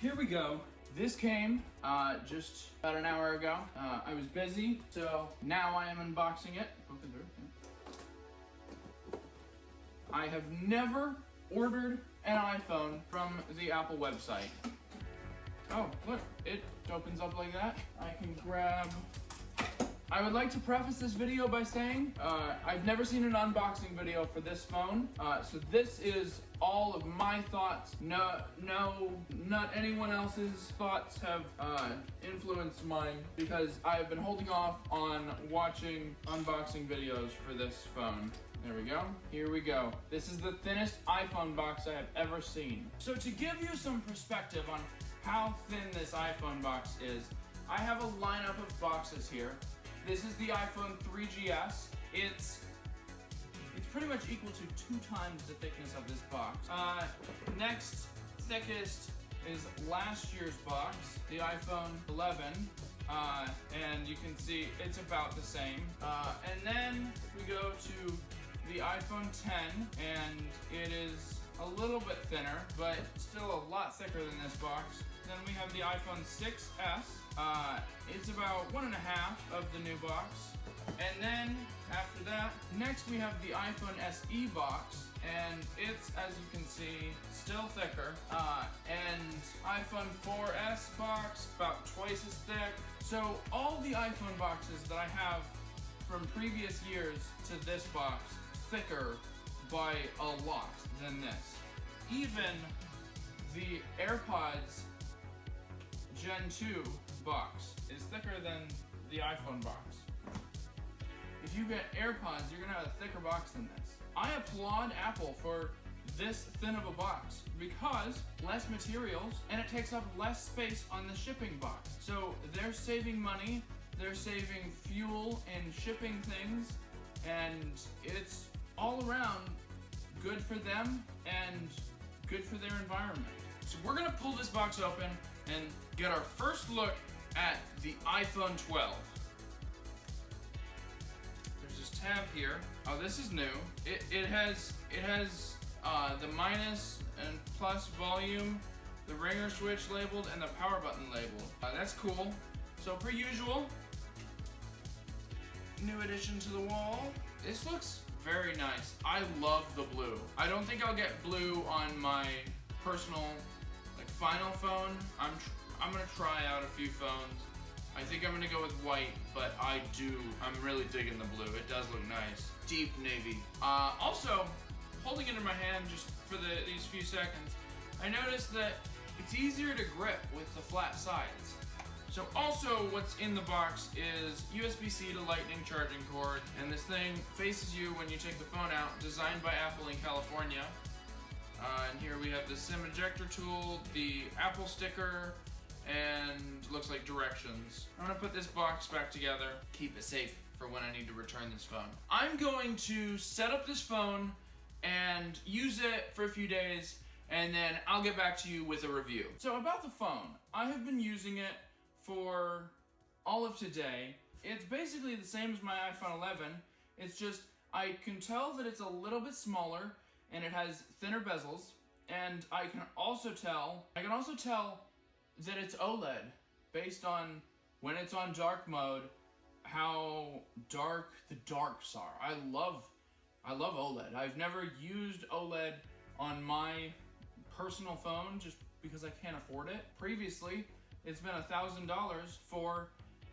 here we go. This came just about an hour ago. I was busy, so now I am unboxing it. Open through. I have never ordered an iPhone from the Apple website. Oh, look, it opens up like that. I can grab... I would like to preface this video by saying I've never seen an unboxing video for this phone, so this is all of my thoughts. Not anyone else's thoughts have influenced mine, because I've been holding off on watching unboxing videos for this phone. There we go. Here we go. This is the thinnest iPhone box I have ever seen. So to give you some perspective on how thin this iPhone box is, I have a lineup of boxes here. This is the iPhone 3GS. It's pretty much equal to 2 times the thickness of this box. Next thickest is last year's box, the iPhone 11. And you can see it's about the same. And then we go to the iPhone 10, and it is a little bit thinner, but still a lot thicker than this box. Then we have the iPhone 6S. It's about 1.5 of the new box. And then after that, next we have the iPhone SE box, and it's, as you can see, still thicker. And iPhone 4S box, about twice as thick. So all the iPhone boxes that I have from previous years to this box, thicker by a lot than this. Even the AirPods Gen 2 box is thicker than the iPhone box. If you get AirPods, you're gonna have a thicker box than this. I applaud Apple for this thin of a box because less materials and it takes up less space on the shipping box. So they're saving money, they're saving fuel in shipping things, and it's all around good for them and good for their environment. So we're gonna pull this box open and get our first look at the iPhone 12. There's this tab here. Oh, this is new. It has the minus and plus volume, the ringer switch labeled, and the power button labeled. That's cool. So per usual, new addition to the wall. This looks very nice. I love the blue. I don't think I'll get blue on my personal final phone. I'm gonna try out a few phones. I think I'm gonna go with white, but I'm really digging the blue. It does look nice. Deep navy. Also, holding it in my hand just for these few seconds, I noticed that it's easier to grip with the flat sides. So also what's in the box is USB-C to Lightning charging cord, and this thing faces you when you take the phone out, designed by Apple in California. And here we have the SIM ejector tool, the Apple sticker, and looks like directions. I'm gonna put this box back together, keep it safe for when I need to return this phone. I'm going to set up this phone and use it for a few days, and then I'll get back to you with a review. So about the phone, I have been using it for all of today. It's basically the same as my iPhone 11. It's just, I can tell that it's a little bit smaller and it has thinner bezels, and I can also tell that it's OLED based on when it's on dark mode, how dark the darks are. I love OLED. I've never used OLED on my personal phone just because I can't afford it. Previously, it's been $1,000 for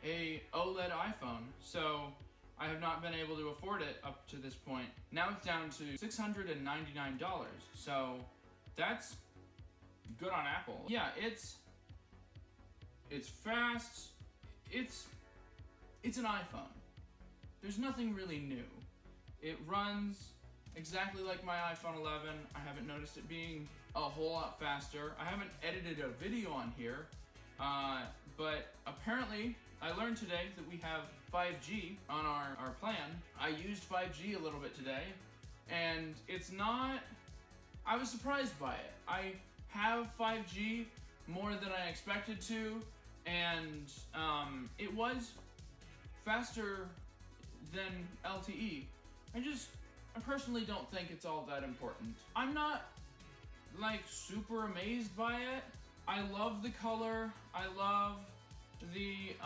a OLED iPhone, so I have not been able to afford it up to this point. Now it's down to $699, so that's good on Apple. Yeah, it's fast. It's an iPhone. There's nothing really new. It runs exactly like my iPhone 11. I haven't noticed it being a whole lot faster. I haven't edited a video on here, but apparently I learned today that we have 5G on our plan. I used 5G a little bit today, and I was surprised by it. I have 5G more than I expected to, and it was faster than LTE. I personally don't think it's all that important. I'm not like super amazed by it. I love the color. I love the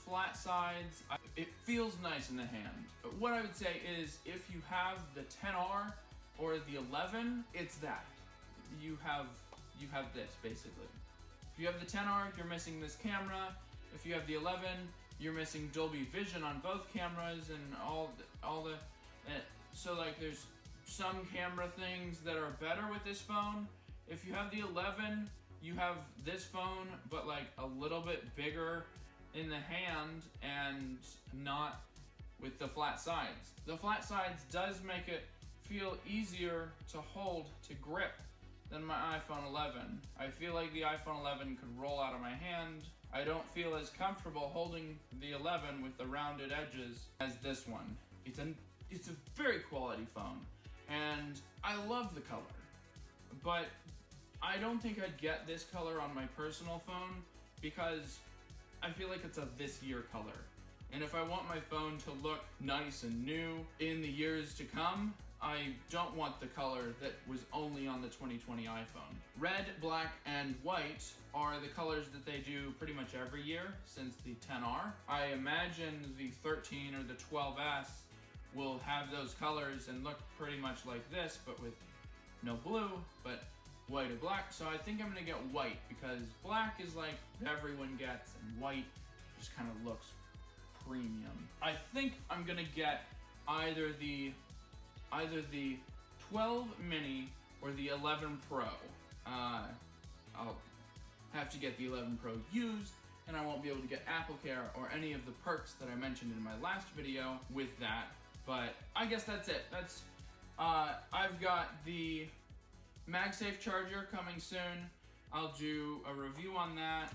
flat sides. It feels nice in the hand. But what I would say is if you have the XR or the 11, it's that. You have this basically. If you have the XR, you're missing this camera. If you have the 11, you're missing Dolby Vision on both cameras and all the so like there's some camera things that are better with this phone. If you have the 11, you have this phone but like a little bit bigger in the hand and not with the flat sides. The flat sides does make it feel easier to hold, to grip than my iPhone 11. I feel like the iPhone 11 could roll out of my hand. I don't feel as comfortable holding the 11 with the rounded edges as this one. It's a very quality phone, and I love the color, but I don't think I'd get this color on my personal phone because I feel like it's a this year color. And if I want my phone to look nice and new in the years to come, I don't want the color that was only on the 2020 iPhone. Red, black, and white are the colors that they do pretty much every year since the XR. I imagine the 13 or the 12S will have those colors and look pretty much like this, but with no blue, but white or black. So I think I'm gonna get white because black is like everyone gets and white just kind of looks premium. I think I'm gonna get either the 12 mini or the 11 Pro. I'll have to get the 11 Pro used, and I won't be able to get AppleCare or any of the perks that I mentioned in my last video with that. But I guess that's it. I've got the MagSafe charger coming soon. I'll do a review on that.